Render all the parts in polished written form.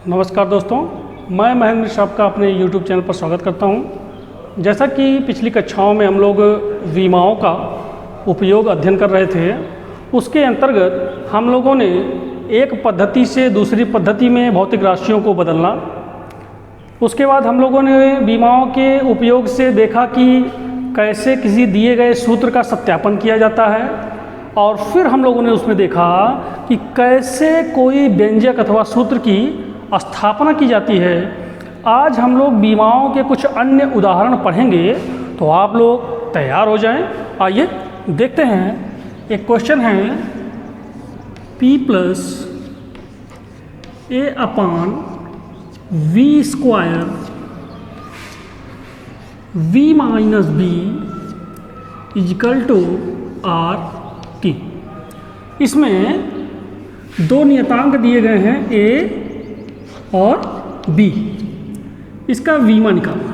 नमस्कार दोस्तों, मैं महेंद्र मिश्र आपका अपने YouTube चैनल पर स्वागत करता हूं। जैसा कि पिछली कक्षाओं में हम लोग विमाओं का उपयोग अध्ययन कर रहे थे, उसके अंतर्गत हम लोगों ने एक पद्धति से दूसरी पद्धति में भौतिक राशियों को बदलना, उसके बाद हम लोगों ने विमाओं के उपयोग से देखा कि कैसे किसी दिए गए सूत्र का सत्यापन किया जाता है, और फिर हम लोगों ने उसमें देखा कि कैसे कोई व्यंजक अथवा सूत्र की स्थापना की जाती है। आज हम लोग विमाओं के कुछ अन्य उदाहरण पढ़ेंगे, तो आप लोग तैयार हो जाएं। आइए देखते हैं। एक क्वेश्चन है P plus a upon V square V minus b is equal to R T. इसमें दो नियतांक दिए गए हैं ए और बी। इसका बीमा निकालना।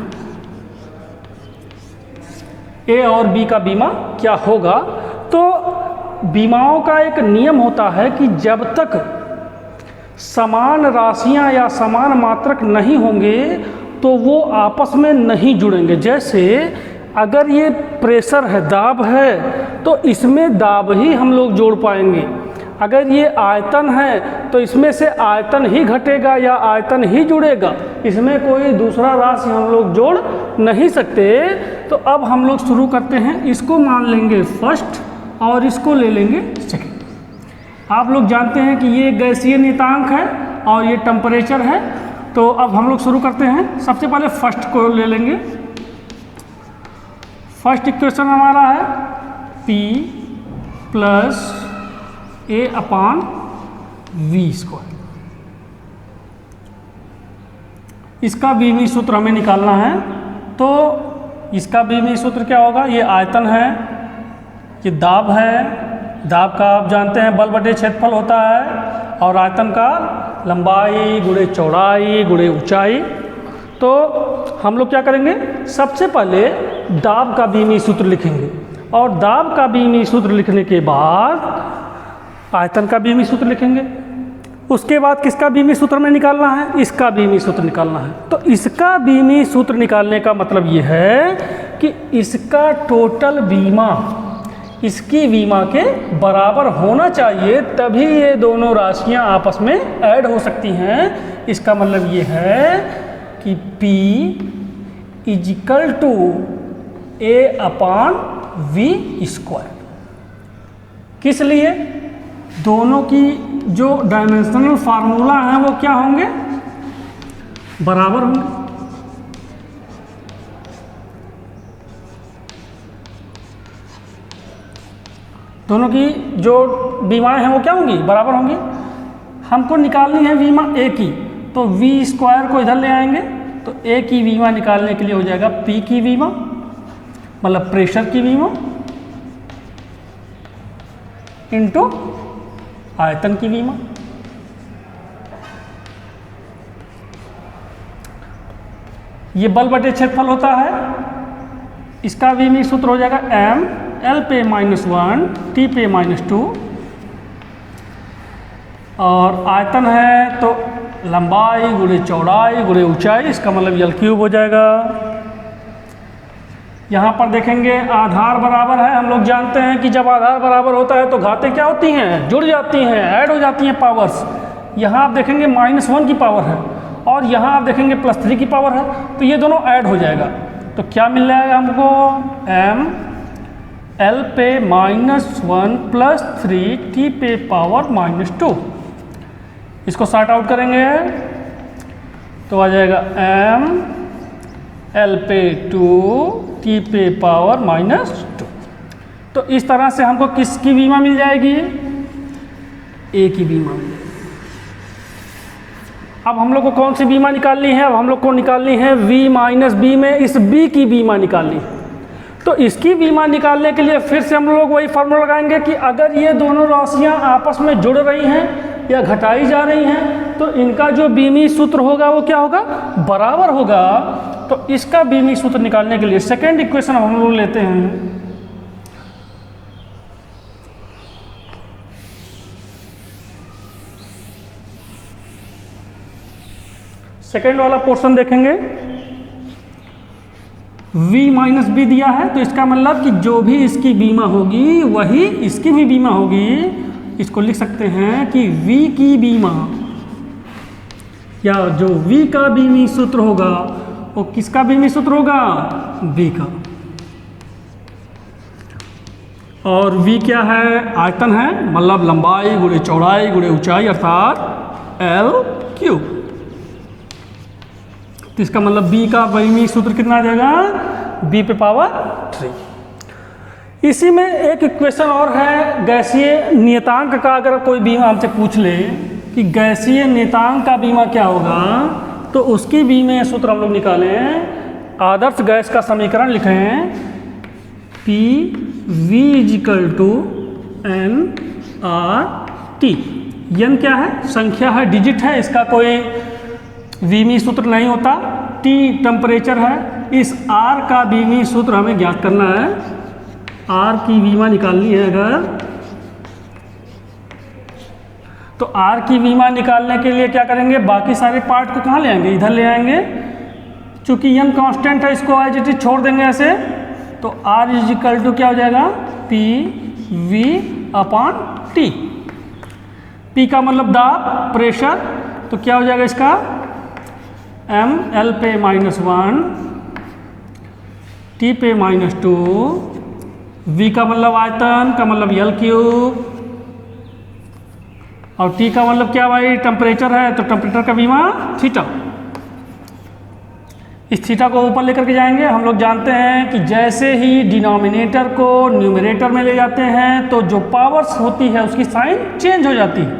ए और बी का बीमा क्या होगा? तो बीमाओं का एक नियम होता है कि जब तक समान राशियां या समान मात्रक नहीं होंगे तो वो आपस में नहीं जुड़ेंगे। जैसे अगर ये प्रेशर है, दाब है, तो इसमें दाब ही हम लोग जोड़ पाएंगे। अगर ये आयतन है तो इसमें से आयतन ही घटेगा या आयतन ही जुड़ेगा, इसमें कोई दूसरा राशि हम लोग जोड़ नहीं सकते। तो अब हम लोग शुरू करते हैं। इसको मान लेंगे फर्स्ट और इसको ले लेंगे सेकंड। आप लोग जानते हैं कि ये गैसीय नियतांक है और ये टेम्परेचर है। तो अब हम लोग शुरू करते हैं। सबसे पहले फर्स्ट को ले लेंगे। फर्स्ट इक्वेशन हमारा है P plus a upon V square. इसका बीमी सूत्र हमें निकालना है। तो इसका बीमी सूत्र क्या होगा? ये आयतन है, ये दाब है। दाब का आप जानते हैं बल बटे क्षेत्रफल होता है, और आयतन का लंबाई गुणे चौड़ाई गुणे ऊंचाई। तो हम लोग क्या करेंगे? सबसे पहले दाब का बीमी सूत्र लिखेंगे, और दाब का बीमी सूत्र लिखने के बाद आयतन का बीमी सूत्र लिखेंगे। उसके बाद किसका बीमी सूत्र में निकालना है? इसका बीमी सूत्र निकालना है। तो इसका बीमी सूत्र निकालने का मतलब ये है कि इसका टोटल बीमा इसकी बीमा के बराबर होना चाहिए, तभी ये दोनों राशियां आपस में ऐड हो सकती हैं। इसका मतलब ये है कि P is equal to a upon V square. किस लिए? दोनों की जो डायमेंशनल फार्मूला है वो क्या होंगे? बराबर होंगे। दोनों की जो बीमाएं हैं वो क्या होंगी? बराबर होंगी। हमको निकालनी है बीमा ए की, तो वी स्क्वायर को इधर ले आएंगे। तो ए की बीमा निकालने के लिए हो जाएगा P की बीमा, मतलब प्रेशर की बीमा, इनटू आयतन की बीमा। ये बल बटे क्षेत्रफल होता है। इसका बीमी सूत्र हो जाएगा m l पे -1 t पे -2, और आयतन है तो लंबाई गुणे चौड़ाई गुणे ऊंचाई। इसका मतलब l क्यूब हो जाएगा। यहाँ पर देखेंगे आधार बराबर है। हम लोग जानते हैं कि जब आधार बराबर होता है तो घातें क्या होती हैं? जुड़ जाती हैं, ऐड हो जाती हैं पावर्स। यहाँ आप देखेंगे -1 की पावर है, और यहाँ आप देखेंगे +3 की पावर है, तो ये दोनों ऐड हो जाएगा। तो क्या मिल जाएगा हमको? m l पे -1 + 3 t पे पावर -2। इसको सॉर्ट आउट करेंगे तो आ जाएगा m l पे 2 t पे पावर -2। तो इस तरह से हमको किसकी बीमा मिल जाएगी? ए की बीमा मिल जाएगी। अब हम लोग को कौन सी बीमा निकालनी है? अब हम लोग को निकालनी है v माइनस बी में इस b की बीमा निकालनी है। तो इसकी बीमा निकालने के लिए फिर से हम लोग वही फार्मूला लगाएंगे कि अगर ये दोनों राशियां आपस में जुड़ रही हैं या घटाई जा रही हैं, तो इनका जो बीमी सूत्र होगा वो क्या होगा? बराबर होगा। तो इसका बीमी सूत्र निकालने के लिए सेकेंड इक्वेशन हम लोग लेते हैं। सेकेंड वाला पोर्शन देखेंगे, v माइनस बी दिया है, तो इसका मतलब कि जो भी इसकी बीमा होगी वही इसकी भी बीमा होगी। इसको लिख सकते हैं कि v की बीमा या जो v का बीमी सूत्र होगा वो किसका बीमी सूत्र होगा, v का। और v क्या है, आयतन है, मतलब लंबाई गुणे चौड़ाई गुणे ऊंचाई अर्थात L क्यूब। तो इसका मतलब b का बीमी सूत्र कितना आ जाएगा, b पे पावर 3। इसी में एक इक्वेशन और है, गैसीय नियतांक का अगर कोई बीमा हमसे पूछ ले कि गैसीय नियतांक का बीमा क्या होगा, तो उसकी बीमे सूत्र हम लोग निकालें। आदर्श गैस का समीकरण लिखें, P V is equal to n R T. N क्या है, संख्या है, डिजिट है, इसका कोई बीमी सूत्र नहीं होता। टी टेम्परेचर है। इस आर का बीमी सूत्र हमें ज्ञात करना है। आर की बीमा निकालनी है अगर, तो आर की बीमा निकालने के लिए क्या करेंगे, बाकी सारे पार्ट को कहाँ ले आएंगे, इधर ले आएंगे। चूंकि एन कांस्टेंट है, इसको एज इट इज छोड़ देंगे ऐसे, तो आर इजिकल टू क्या हो जाएगा, P V upon T. P का मतलब दाब, प्रेशर, तो क्या हो जाएगा इसका एम एल पे -1 टी पे -2। वी का मतलब आयतन का मतलब एल क्यूब, और टी का मतलब क्या भाई, टेम्परेचर है, तो टेम्परेचर का बीमा थीटा। इस थीटा को ऊपर लेकर के जाएंगे। हम लोग जानते हैं कि जैसे ही डिनोमिनेटर को न्यूमरेटर में ले जाते हैं तो जो पावर्स होती है उसकी साइन चेंज हो जाती है।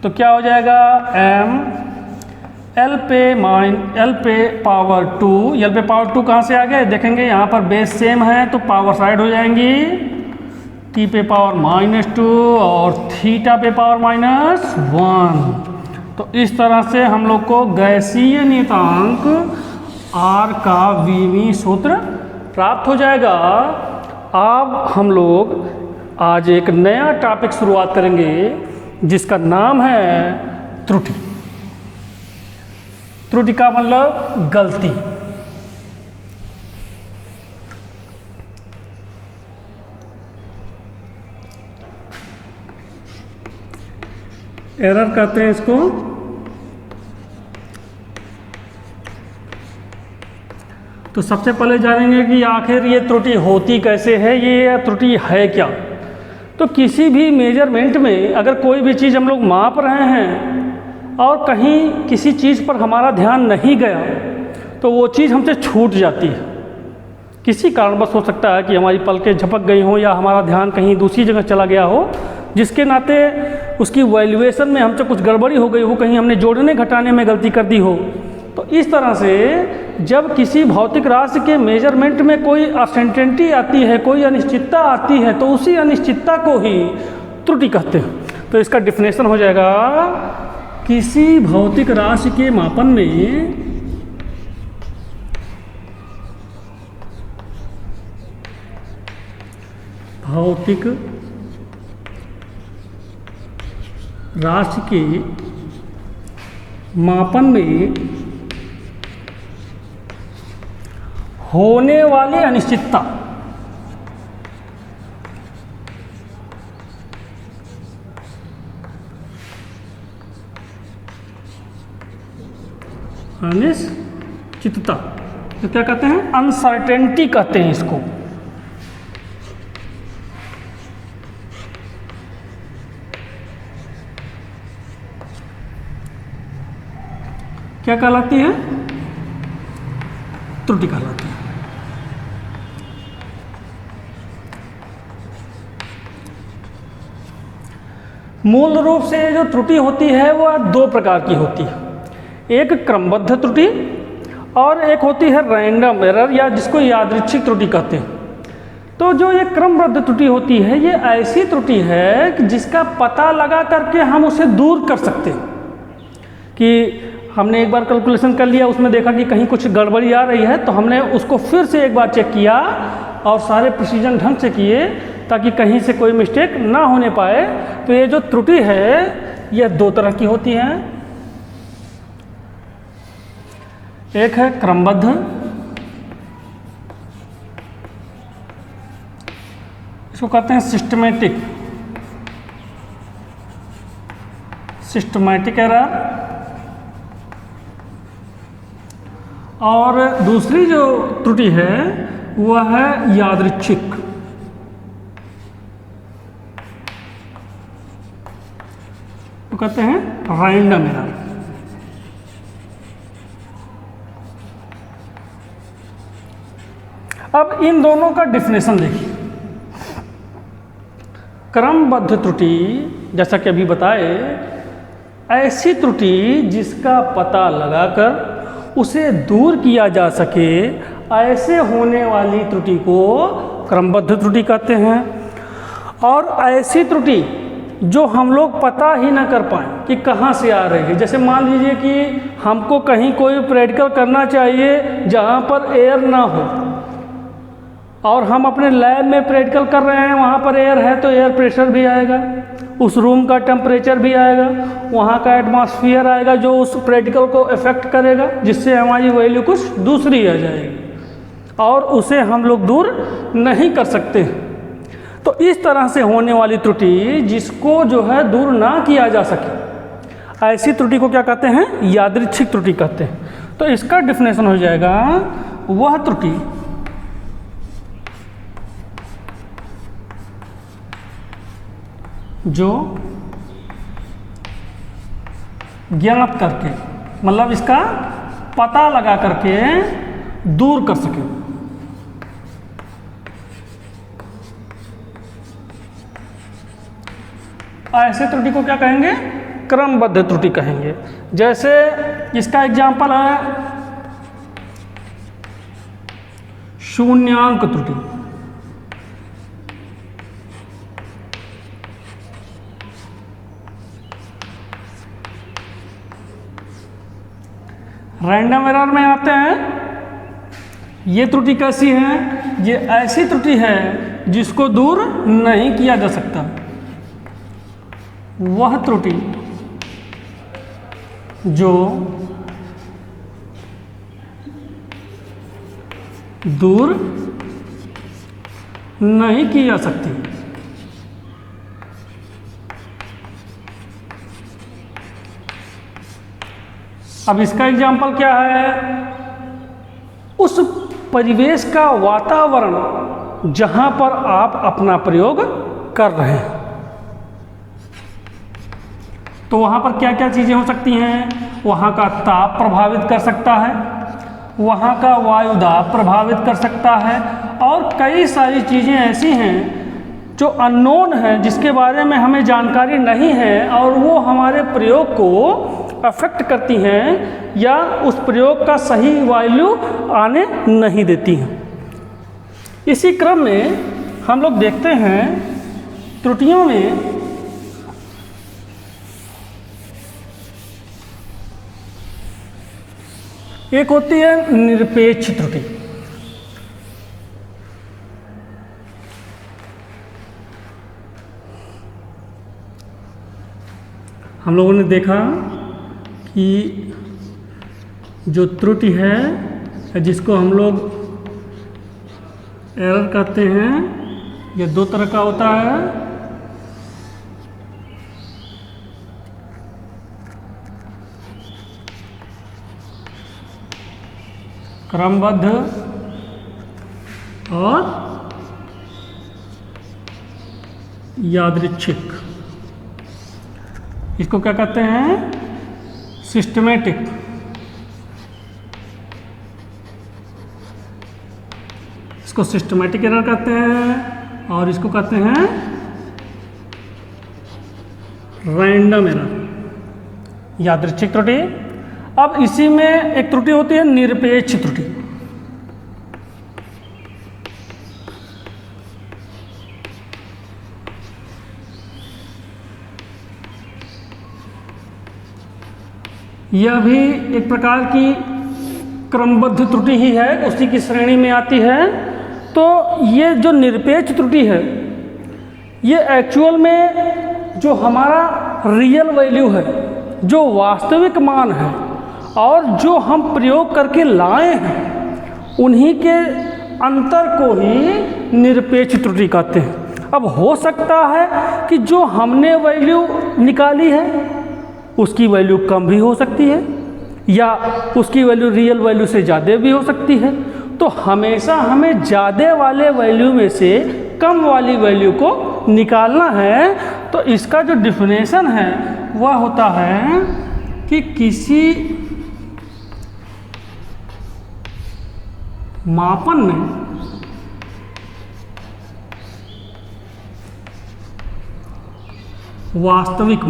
तो क्या हो जाएगा, एम एल पे पावर 2। एल पे पावर 2 कहाँ से आ गया देखेंगे, यहाँ पर बेस सेम है तो पावर साइड हो जाएंगी। टी पे पावर -2 और थीटा पे पावर -1। तो इस तरह से हम लोग को गैसीय नियतांक आर का वीमी सूत्र प्राप्त हो जाएगा। अब हम लोग आज एक नया टॉपिक शुरुआत करेंगे जिसका नाम है त्रुटि। त्रुटि का मतलब गलती। एरर कहते हैं इसको। तो सबसे पहले जानेंगे कि आखिर ये त्रुटि होती कैसे है, ये त्रुटि है क्या। तो किसी भी मेजरमेंट में अगर कोई भी चीज़ हम लोग माप रहे हैं और कहीं किसी चीज़ पर हमारा ध्यान नहीं गया तो वो चीज़ हमसे छूट जाती है। किसी कारणवश हो सकता है कि हमारी पलकें झपक गई हों या हमारा ध्यान कहीं दूसरी जगह चला गया हो, जिसके नाते उसकी वैल्यूएशन में हमसे कुछ गड़बड़ी हो गई हो, कहीं हमने जोड़ने घटाने में गलती कर दी हो। तो इस तरह से जब किसी भौतिक राशि के मेजरमेंट में कोई अनसर्टेनिटी आती है, कोई अनिश्चितता आती है, तो उसी अनिश्चितता को ही त्रुटि कहते हैं। तो इसका डिफिनेशन हो जाएगा, किसी भौतिक राशि के मापन में भौतिक राशि के मापन में होने वाली अनिश्चितता अनिश्चितता तो क्या कहते हैं, अनसर्टेनिटी कहते हैं इसको। क्या कहलाती है, त्रुटि कहलाती है। मूल रूप से जो त्रुटि होती है वह दो प्रकार की होती है, एक क्रमबद्ध त्रुटि और एक होती है रैंडम एरर या जिसको यादृच्छिक त्रुटि कहते हैं। तो जो ये क्रमबद्ध त्रुटि होती है ये ऐसी त्रुटि है कि जिसका पता लगा करके हम उसे दूर कर सकते हैं। कि हमने एक बार कैलकुलेशन कर लिया, उसमें देखा कि कहीं कुछ गड़बड़ी आ रही है, तो हमने उसको फिर से एक बार चेक किया और सारे प्रिसीजन ढंग से किए ताकि कहीं से कोई मिस्टेक ना होने पाए। तो ये जो त्रुटि है यह दो तरह की होती है, एक है क्रमबद्ध, इसको कहते हैं सिस्टमैटिक एरर। और दूसरी जो त्रुटि है वह है यादृच्छिक। तो कहते हैं रैंडम एरर। अब इन दोनों का डिफिनेशन देखिए। क्रमबद्ध त्रुटि, जैसा कि अभी बताए, ऐसी त्रुटि जिसका पता लगाकर उसे दूर किया जा सके, ऐसे होने वाली त्रुटि को क्रमबद्ध त्रुटि कहते हैं। और ऐसी त्रुटि जो हम लोग पता ही ना कर पाएँ कि कहाँ से आ रही है, जैसे मान लीजिए कि हमको कहीं कोई प्रैक्टिकल करना चाहिए जहाँ पर एयर ना हो, और हम अपने लैब में प्रैक्टिकल कर रहे हैं, वहाँ पर एयर है तो एयर प्रेशर भी आएगा, उस रूम का टेम्परेचर भी आएगा, वहाँ का एटमॉस्फेयर आएगा जो उस प्रैक्टिकल को इफ़ेक्ट करेगा, जिससे हमारी वैल्यू कुछ दूसरी आ जाएगी और उसे हम लोग दूर नहीं कर सकते। तो इस तरह से होने वाली त्रुटि जिसको जो है दूर ना किया जा सके, ऐसी त्रुटि को क्या कहते हैं? यादृच्छिक त्रुटि कहते हैं। तो इसका डिफिनेशन हो जाएगा, वह त्रुटि जो ज्ञात करके, मतलब इसका पता लगा करके दूर कर सके। ऐसे त्रुटि को क्या कहेंगे? क्रमबद्ध त्रुटि कहेंगे। जैसे इसका एग्जाम्पल है शून्यांक त्रुटि। रैंडम एरर में आते हैं। ये त्रुटि कैसी है? ये ऐसी त्रुटि है जिसको दूर नहीं किया जा सकता। वह त्रुटि जो दूर नहीं की जा सकती। अब इसका एग्जाम्पल क्या है? उस परिवेश का वातावरण जहां पर आप अपना प्रयोग कर रहे हैं, तो वहाँ पर क्या क्या चीज़ें हो सकती हैं? वहाँ का ताप प्रभावित कर सकता है, वहाँ का वायुदाब प्रभावित कर सकता है, और कई सारी चीज़ें ऐसी हैं जो अननोन है, जिसके बारे में हमें जानकारी नहीं है, और वो हमारे प्रयोग को अफेक्ट करती हैं या उस प्रयोग का सही वैल्यू आने नहीं देती हैं। इसी क्रम में हम लोग देखते हैं त्रुटियों में एक होती है निरपेक्ष त्रुटि। हम लोगों ने देखा कि जो त्रुटि है जिसको हम लोग एरर कहते हैं, ये दो तरह का होता है। क्रमबद्ध और यादृच्छिक। इसको क्या कहते हैं? सिस्टमैटिक। इसको सिस्टमैटिक एरर कहते हैं और इसको कहते हैं रैंडम एरर, यादृच्छिक त्रुटि। अब इसी में एक त्रुटि होती है निरपेक्ष त्रुटि। यह भी एक प्रकार की क्रमबद्ध त्रुटि ही है, उसी की श्रेणी में आती है। तो ये जो निरपेक्ष त्रुटि है, ये एक्चुअल में जो हमारा रियल वैल्यू है, जो वास्तविक मान है, और जो हम प्रयोग करके लाए हैं उन्हीं के अंतर को ही निरपेक्ष त्रुटि कहते हैं। अब हो सकता है कि जो हमने वैल्यू निकाली है उसकी वैल्यू कम भी हो सकती है या उसकी वैल्यू रियल वैल्यू से ज़्यादा भी हो सकती है, तो हमेशा हमें ज़्यादा वाले वैल्यू में से कम वाली वैल्यू को निकालना है। तो इसका जो डिफिनेशन है वह होता है कि किसी मापन में वास्तविक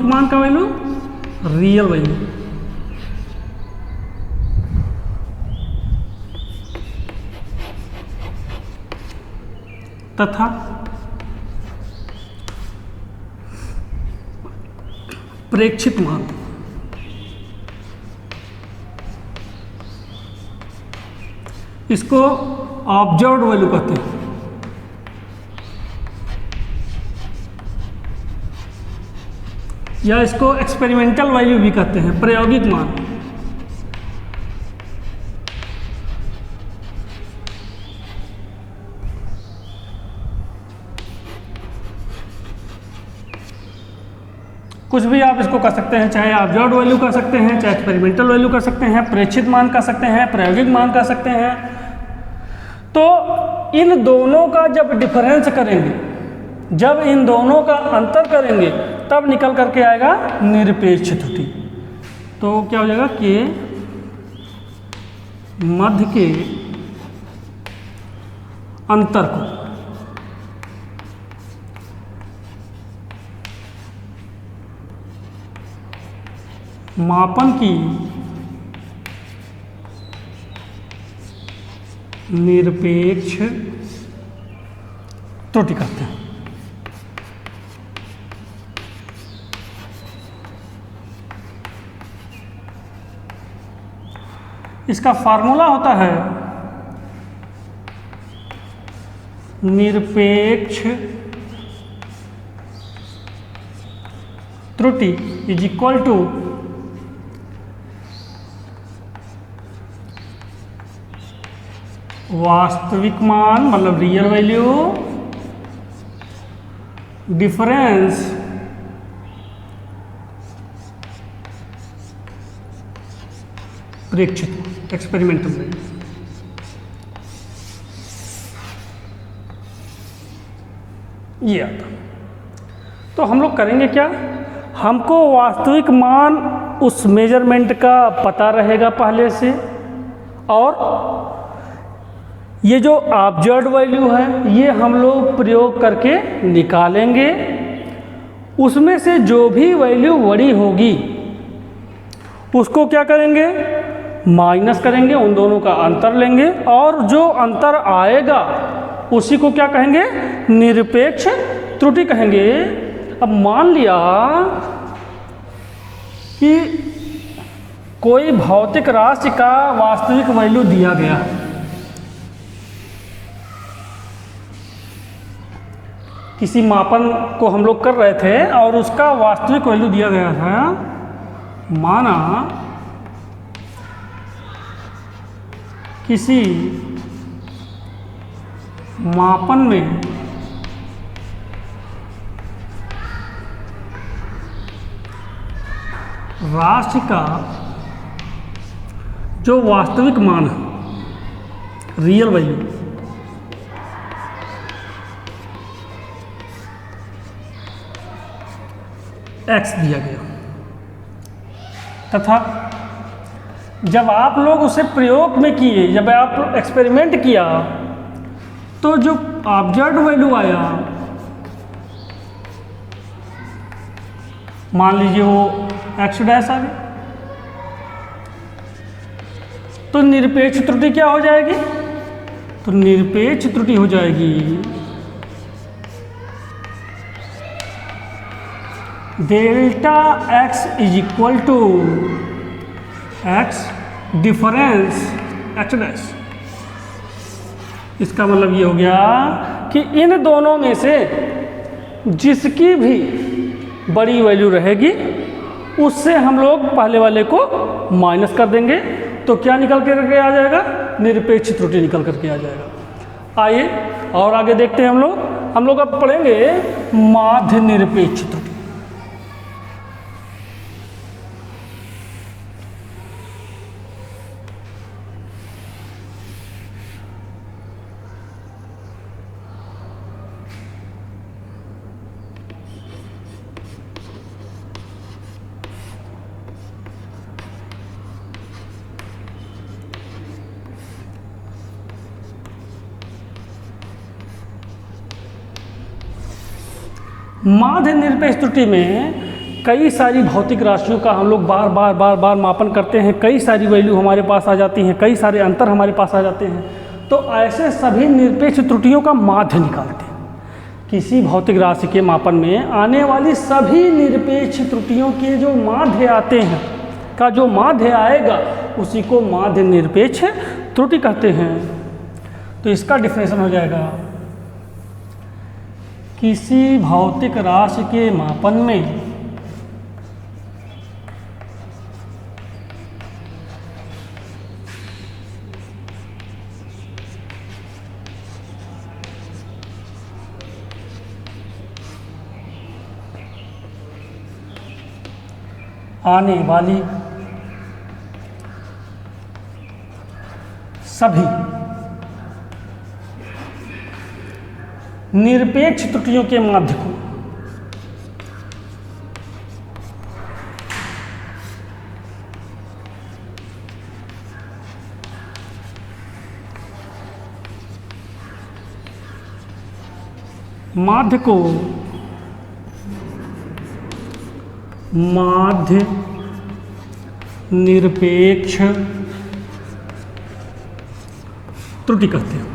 मान का वैल्यू रियल वैल्यू तथा प्रेक्षित मान इसको ऑब्जर्व्ड वैल्यू कहते हैं। या इसको एक्सपेरिमेंटल वैल्यू भी कहते हैं, प्रायोगिक मान। कुछ भी आप इसको कर सकते हैं, चाहे ऑब्जर्व्ड वैल्यू कर सकते हैं, चाहे एक्सपेरिमेंटल वैल्यू कर सकते हैं, प्रेक्षित मान कर सकते हैं, प्रायोगिक मान कर सकते हैं। तो इन दोनों का जब डिफरेंस करेंगे, जब इन दोनों का अंतर करेंगे तब निकल करके आएगा निरपेक्ष त्रुटि। तो क्या हो जाएगा कि मध्य के अंतर को मापन की निरपेक्ष त्रुटि कहते हैं। इसका फार्मूला होता है निरपेक्ष त्रुटि इज इक्वल टू वास्तविक मान मतलब रियल वैल्यू डिफरेंस प्रेक्षित एक्सपेरिमेंटल वैल्यू। ये आता। तो हम लोग करेंगे क्या, हमको वास्तविक मान उस मेजरमेंट का पता रहेगा पहले से, और ये जो ऑब्जर्व्ड वैल्यू है ये हम लोग प्रयोग करके निकालेंगे। उसमें से जो भी वैल्यू बड़ी होगी उसको क्या करेंगे, माइनस करेंगे, उन दोनों का अंतर लेंगे, और जो अंतर आएगा उसी को क्या कहेंगे, निरपेक्ष त्रुटि कहेंगे। अब मान लिया कि कोई भौतिक राशि का वास्तविक वैल्यू दिया गया, किसी मापन को हम लोग कर रहे थे और उसका वास्तविक वैल्यू दिया गया था। माना किसी मापन में राशि का जो वास्तविक मान है, रियल वैल्यू, x दिया गया, तथा जब आप लोग उसे प्रयोग में किए, जब आप एक्सपेरिमेंट किया तो जो ऑब्जर्व्ड वैल्यू आया, मान लीजिए वो x डैश आ गया, तो निरपेक्ष त्रुटि क्या हो जाएगी, तो निरपेक्ष त्रुटि हो जाएगी delta x is equal to x difference x dash. इसका मतलब ये हो गया कि इन दोनों में से जिसकी भी बड़ी वैल्यू रहेगी उससे हम लोग पहले वाले को माइनस कर देंगे, तो क्या निकल करके आ जाएगा? निरपेक्ष त्रुटि निकल करके आ जाएगा। आइए और आगे देखते हैं हम लोग अब पढ़ेंगे माध्य निरपेक्ष त्रुटि। माध्य निरपेक्ष त्रुटि में कई सारी भौतिक राशियों का हम लोग बार बार मापन करते हैं, कई सारी वैल्यू हमारे पास आ जाती हैं, कई सारे अंतर हमारे पास आ जाते हैं। तो ऐसे सभी निरपेक्ष त्रुटियों का माध्य निकालते हैं। किसी भौतिक राशि के मापन में आने वाली सभी निरपेक्ष त्रुटियों के जो माध्य आते हैं का जो माध्य आएगा उसी को माध्य निरपेक्ष त्रुटि कहते हैं। तो इसका डिफिनेशन हो जाएगा, किसी भौतिक राशि के मापन में आने वाली सभी निरपेक्ष त्रुटियों के माध्य को माध्य निरपेक्ष त्रुटि कहते हैं।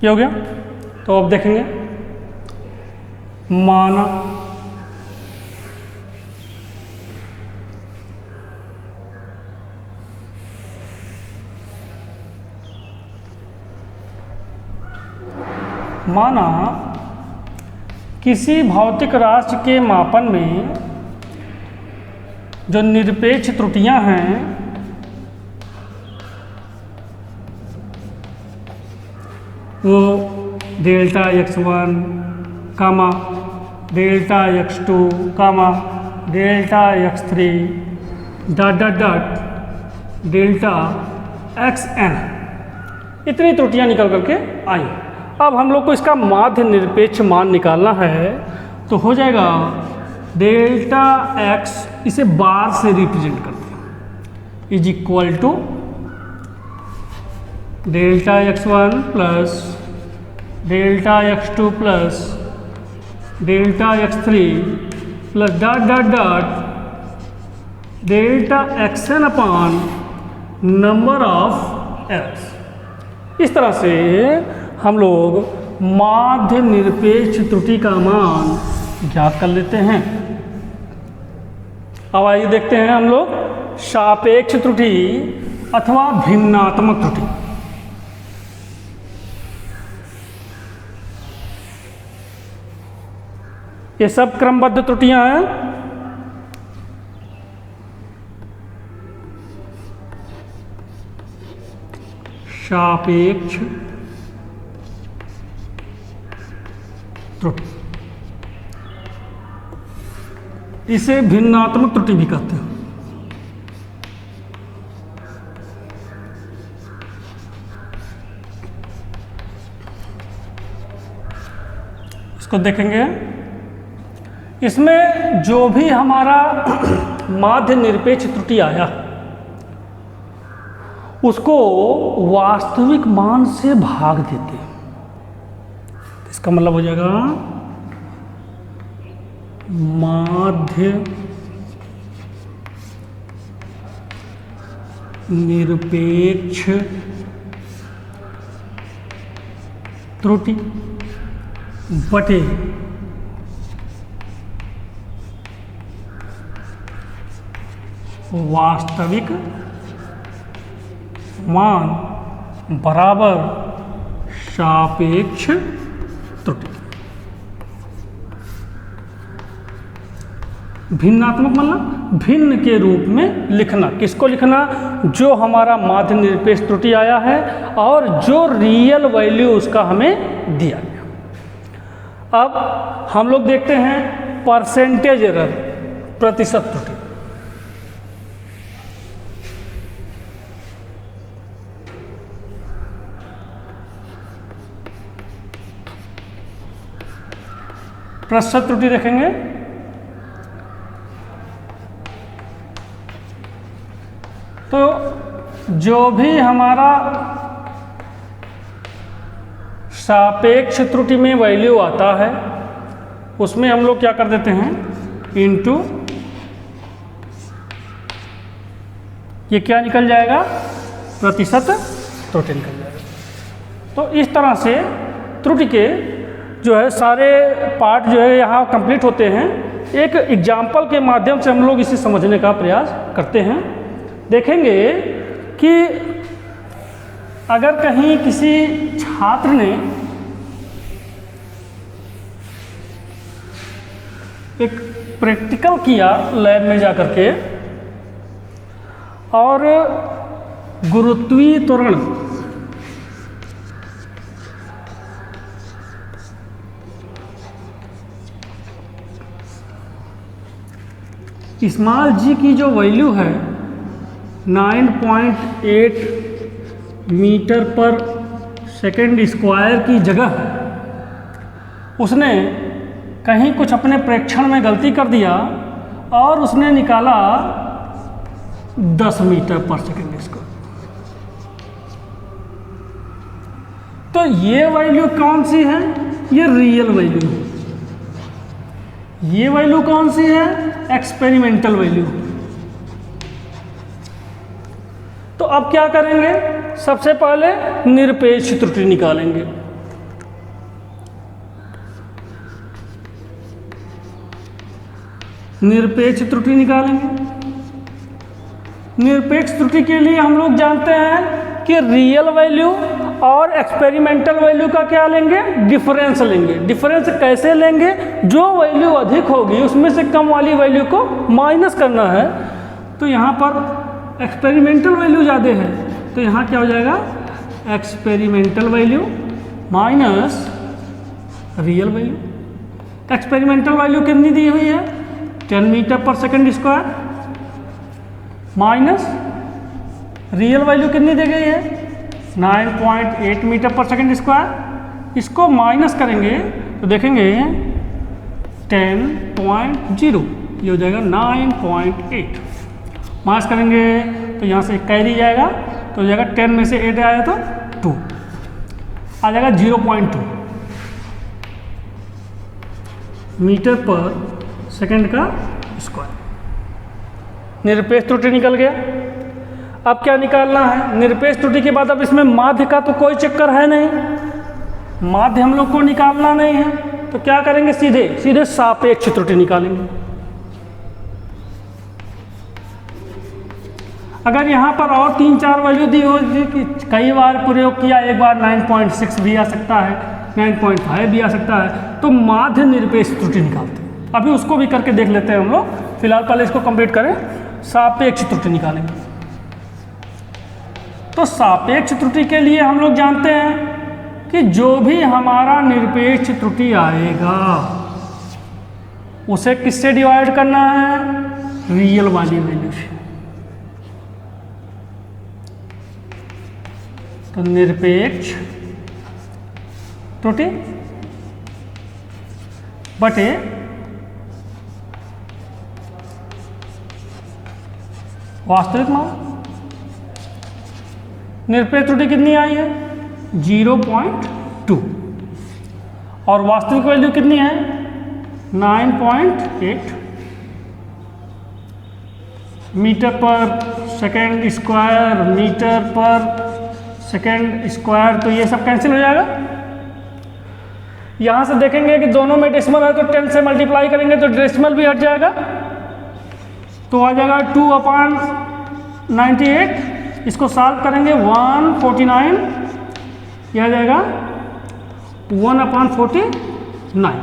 क्या हो गया? तो अब देखेंगे, माना किसी भौतिक राशि के मापन में जो निरपेक्ष त्रुटियां हैं वो delta x1 comma delta x2 comma delta x3 dot delta xn, इतनी त्रुटियां निकल करके आई। अब हम लोग को इसका माध्य निरपेक्ष मान निकालना है, तो हो जाएगा डेल्टा x, इसे बार से रिप्रेजेंट करते हैं, is equal to delta x1 plus delta x2 plus delta x3 plus dot delta xn upon number of x। इस तरह से हम लोग माध्य निरपेक्ष त्रुटि का मान ज्ञात कर लेते हैं। अब आइए देखते हैं हम लोग सापेक्ष त्रुटि अथवा भिन्नात्मक त्रुटि। ये सब क्रमबद्ध त्रुटियां हैं। सापेक्ष त्रुटि, इसे भिन्नात्मक त्रुटि भी कहते हैं। इसको देखेंगे, इसमें जो भी हमारा माध्य निरपेक्ष त्रुटि आया उसको वास्तविक मान से भाग देते हैं। इसका मतलब हो जाएगा माध्य निरपेक्ष त्रुटि बटे वास्तविक मान बराबर सापेक्ष त्रुटि। भिन्नात्मक मतलब भिन्न के रूप में लिखना। किसको लिखना? जो हमारा माध्य निरपेक्ष त्रुटि आया है और जो रियल वैल्यू उसका हमें दिया गया। अब हम लोग देखते हैं परसेंटेज एरर, प्रतिशत त्रुटि। प्रतिशत त्रुटि देखेंगे तो जो भी हमारा सापेक्ष त्रुटि में वैल्यू आता है उसमें हम लोग क्या कर देते हैं, इनटू ये क्या निकल जाएगा, प्रतिशत त्रुटि निकल जाएगा। तो इस तरह से त्रुटि के जो है सारे पार्ट जो है यहाँ कंप्लीट होते हैं। एक एग्जाम्पल के माध्यम से हम लोग इसे समझने का प्रयास करते हैं। देखेंगे कि अगर कहीं किसी छात्र ने एक प्रैक्टिकल किया लैब में जा कर के और गुरुत्वीय त्वरण स्मॉल जी की जो वैल्यू है 9.8 मीटर पर सेकेंड स्क्वायर की जगह उसने कहीं कुछ अपने प्रेक्षण में गलती कर दिया और उसने निकाला 10 मीटर पर सेकेंड स्क्वायर। तो ये वैल्यू कौन सी है? ये रियल वैल्यू है। ये वैल्यू कौन सी है? Experimental value. तो अब क्या करेंगे, सबसे पहले निरपेक्ष त्रुटि निकालेंगे। निरपेक्ष त्रुटि निकालेंगे। निरपेक्ष त्रुटि के लिए हम लोग जानते हैं कि रियल वैल्यू और एक्सपेरिमेंटल वैल्यू का क्या लेंगे, डिफरेंस लेंगे। डिफरेंस कैसे लेंगे? जो वैल्यू अधिक होगी उसमें से कम वाली वैल्यू को माइनस करना है। तो यहाँ पर एक्सपेरिमेंटल वैल्यू ज़्यादा है तो यहाँ क्या हो जाएगा, experimental value minus real value. Experimental value कितनी दी हुई है, 10 मीटर पर second square, minus real value कितनी दी गई है, 9.8 मीटर पर सेकेंड स्क्वायर। इसको माइनस करेंगे तो देखेंगे 10.0, ये हो जाएगा 9.8। माइनस करेंगे तो यहाँ से कैरी जाएगा तो हो जाएगा 10 में से 8 आया तो 2 आ जाएगा 0.2 मीटर पर सेकेंड का स्क्वायर। निरपेक्ष त्रुटि निकल गया। अब क्या निकालना है, निरपेक्ष त्रुटि के बाद अब इसमें माध्य का तो कोई चक्कर है नहीं, माध्य हम लोग को निकालना नहीं है। तो क्या करेंगे, सीधे सीधे सापेक्ष त्रुटि निकालेंगे। अगर यहाँ पर और 3-4 वैल्यू दी हो कि कई बार प्रयोग किया, एक बार 9.6 भी आ सकता है, 9.5 भी आ सकता है, तो माध्य निरपेक्ष त्रुटि निकालते हैं। अभी उसको भी करके देख लेते हैं हम लोग। फिलहाल पहले इसको कंप्लीट करें, सापेक्ष त्रुटि निकालेंगे। तो सापेक्ष त्रुटि के लिए हम लोग जानते हैं कि जो भी हमारा निरपेक्ष त्रुटि आएगा उसे किससे डिवाइड करना है, रियल वाली वैल्यू से। तो निरपेक्ष त्रुटि बटे वास्तविक मान। निरपेक्ष त्रुटि कितनी आई है, 0.2 और वास्तविक वैल्यू कितनी है, 9.8 मीटर पर सेकेंड स्क्वायर, मीटर पर सेकेंड स्क्वायर। तो ये सब कैंसिल हो जाएगा। यहाँ से देखेंगे कि दोनों में डेसिमल है तो 10 से मल्टीप्लाई करेंगे तो डेसिमल भी हट जाएगा। तो आ जाएगा 2/98, इसको सॉल्व करेंगे 149, यह आ जाएगा 1/49।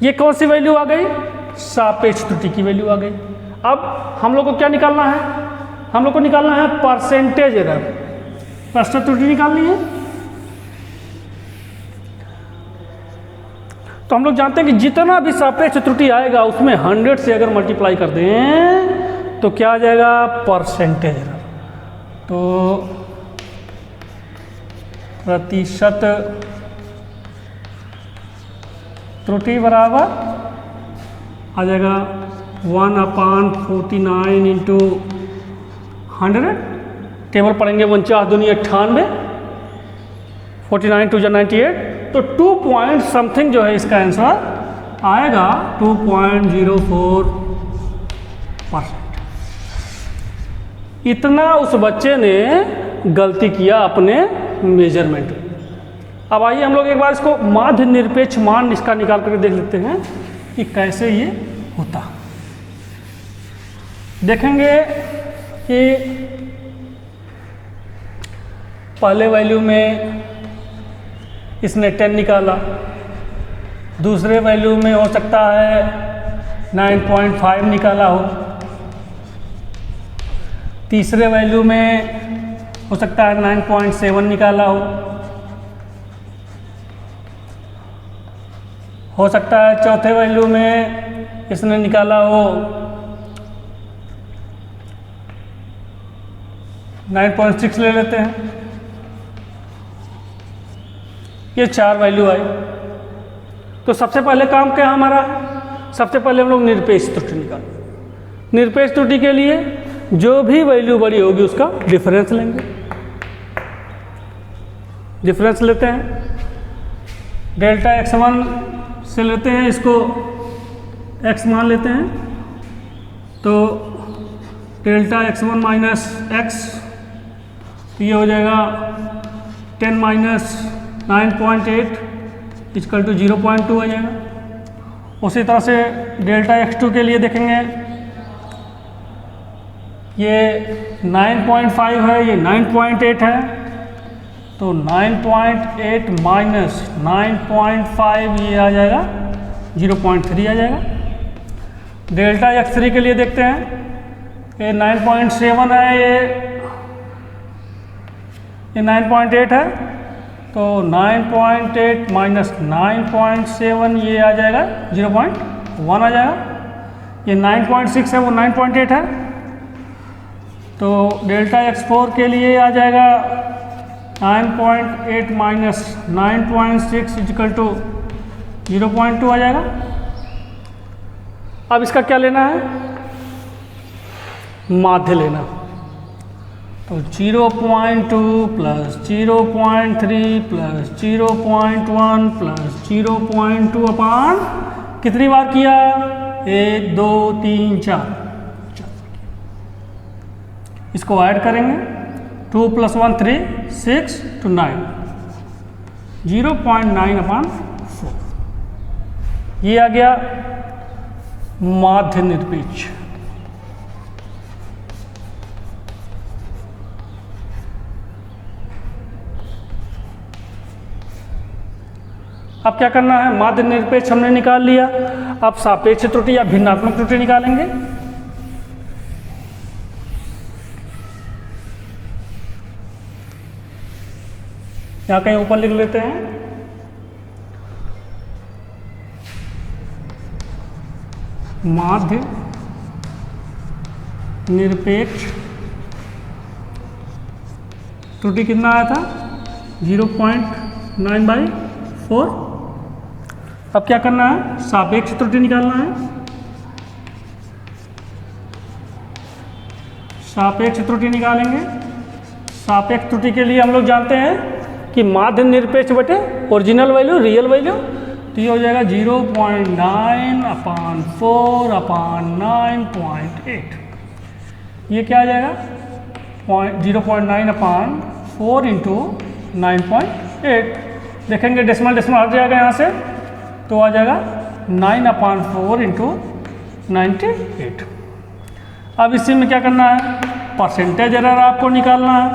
ये कौन सी वैल्यू आ गई? सापेक्ष त्रुटि की वैल्यू आ गई। अब हम लोग को क्या निकालना है? हम लोग को निकालना है परसेंटेज एरर, प्रतिशत त्रुटि निकालनी है। तो हम लोग जानते हैं कि जितना भी सापेक्ष त्रुटि आएगा उसमें 100 से अगर मल्टीप्लाई कर दें तो क्या आ जाएगा? Percentage error. तो प्रतिशत त्रुटि बराबर आ जाएगा 1/49 इंटू 100। टेबल पढ़ेंगे 49 दूनी 98, 49 2 जा 98, तो 2 पॉइंट समथिंग जो है इसका आंसर आएगा 2.04%। इतना उस बच्चे ने गलती किया अपने मेजरमेंट में। अब आइए हम लोग एक बार इसको माध्य निरपेक्ष मान इसका निकाल करके देख लेते हैं कि कैसे ये होता। देखेंगे कि पहले वैल्यू में इसने 10 निकाला, दूसरे वैल्यू में हो सकता है 9.5 निकाला हो, तीसरे वैल्यू में हो सकता है 9.7 निकाला हो सकता है चौथे वैल्यू में इसने निकाला हो 9.6 ले लेते हैं। ये 4 वैल्यू आई। तो सबसे पहले काम क्या हमारा? सबसे पहले हम लोग निरपेक्ष त्रुटि निकालें। निरपेक्ष त्रुटि के लिए जो भी वैल्यू बड़ी होगी उसका डिफरेंस लेंगे। डिफरेंस लेते हैं, डेल्टा x1 से लेते हैं, इसको x मान लेते हैं, तो डेल्टा x1 माइनस x, तो ये हो जाएगा 10 माइनस 9.8 इक्वल टू 0.2 आ जाएगा। उसी तरह से डेल्टा x2 के लिए देखेंगे, ये 9.5 है, ये 9.8 है, तो 9.8 माइनस 9.5 ये आ जाएगा 0.3 आ जाएगा। डेल्टा x3 के लिए देखते हैं, ये 9.7 है, ये 9.8 है, तो 9.8 माइनस 9.7 ये आ जाएगा 0.1 आ जाएगा। ये 9.6 है, वो 9.8 है, तो डेल्टा x4 के लिए आ जाएगा 9.8 माइनस 9.6 इक्वल टू 0.2 आ जाएगा। अब इसका क्या लेना है? माध्य लेना। तो 0.2 प्लस 0.3 प्लस 0.1 प्लस 0.2 अपान कितनी बार किया? 1 2 3 4। इसको ऐड करेंगे, 2 + 1 3 6 to 9, 0.9/4। ये आ गया माध्य निरपेक्ष। अब क्या करना है? माध्य निरपेक्ष हमने निकाल लिया। अब सापेक्ष त्रुटि या भिन्नात्मक त्रुटि निकालेंगे। यहाँ कहीं ऊपर लिख लेते हैं, माध्य निरपेक्ष त्रुटि कितना आया था? 0.9/4। अब क्या करना है? सापेक्ष त्रुटि निकालना है। सापेक्ष त्रुटि निकालेंगे। सापेक्ष त्रुटि के लिए हम लोग जानते हैं कि माध्य निरपेक्ष बटे ओरिजिनल वैल्यू रियल वैल्यू, तो ये हो जाएगा 0.9/4/9.8। ये क्या आ जाएगा? 0.9/4 इंटू 9.8। देखेंगे डेसिमल हट जाएगा यहाँ से, तो आ जाएगा 9/4 इंटू 98। अब इसी में क्या करना है, परसेंटेज एरर आपको निकालना है।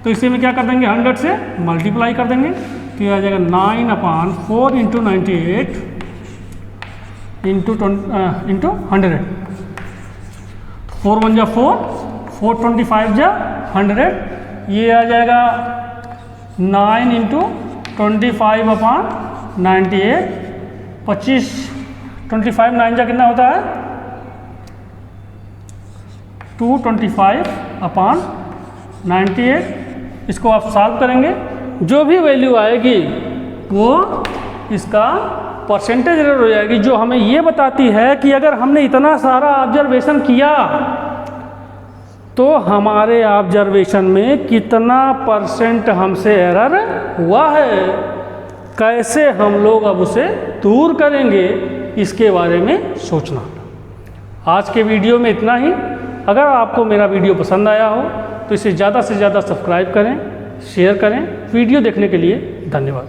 तो इसी में क्या कर देंगे, 100 से मल्टीप्लाई कर देंगे, तो ये आ जाएगा 9/4 इंटू 98 इंटू 100। 4 1 जा 4, 4 25 जा 100, ये आ जाएगा 9 इंटू 25/98। 25 25 9 जा कितना होता है 225/98। इसको आप सॉल्व करेंगे, जो भी वैल्यू आएगी वो इसका परसेंटेज एरर हो जाएगी, जो हमें ये बताती है कि अगर हमने इतना सारा ऑब्जर्वेशन किया तो हमारे ऑब्जर्वेशन में कितना परसेंट हमसे एरर हुआ है, कैसे हम लोग अब उसे दूर करेंगे, इसके बारे में सोचना। आज के वीडियो में इतना ही। अगर आपको मेरा वीडियो पसंद आया हो तो इसे ज़्यादा से ज़्यादा सब्सक्राइब करें, शेयर करें। वीडियो देखने के लिए धन्यवाद।